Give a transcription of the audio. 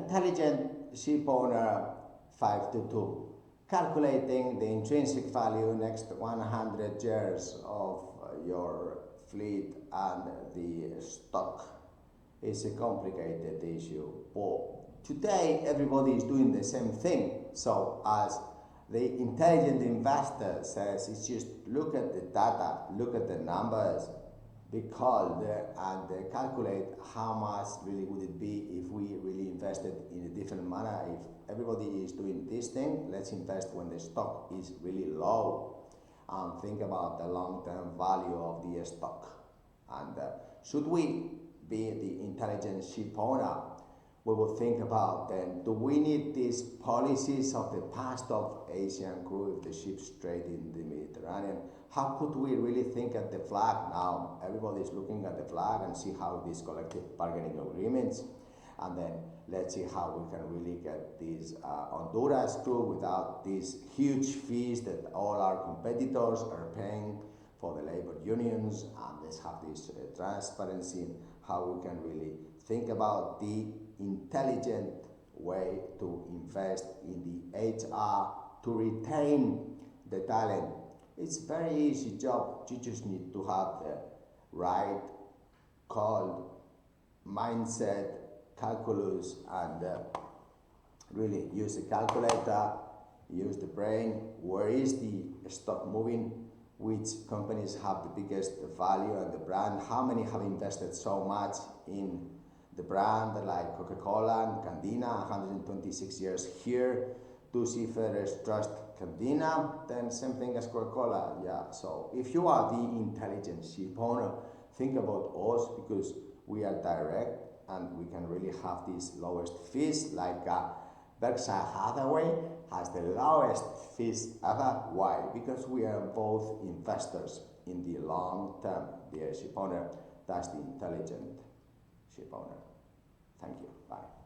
Intelligent ShipOwner 522, calculating the intrinsic value next 100 years of your fleet and the stock is a complicated issue. But today everybody is doing the same thing. So as the intelligent investor says, it's just look at the data, look at the numbers, be called and calculate how much really would it be if we really invested in a different manner. If everybody is doing this thing, let's invest when the stock is really low and think about the long-term value of the stock. And should we be the intelligent ship owner, we will think about then, do we need these policies of the past of Asian crew if the ship's trade in the Mediterranean? How could we really think at the flag now? Everybody's looking at the flag and see how these collective bargaining agreements, and then let's see how we can really get this Honduras crew without these huge fees that all our competitors are paying for the labor unions, and let's have this transparency in how we can really think about the intelligent way to invest in the HR to retain the talent. It's a very easy job. You just need to have the right call, mindset, calculus, and really use the calculator, use the brain. Where is the stock moving? Which companies have the biggest value and the brand? How many have invested so much in the brand, like Coca-Cola and Candina, 126 years here? Do seafarers trust Candina? Then same thing as Coca-Cola. Yeah. So if you are the intelligent ship owner, think about us, because we are direct and we can really have these lowest fees. Like Berkshire Hathaway has the lowest fees ever. Why? Because we are both investors in the long term. Dear ship owner, that's the intelligent ship owner. Thank you. Bye.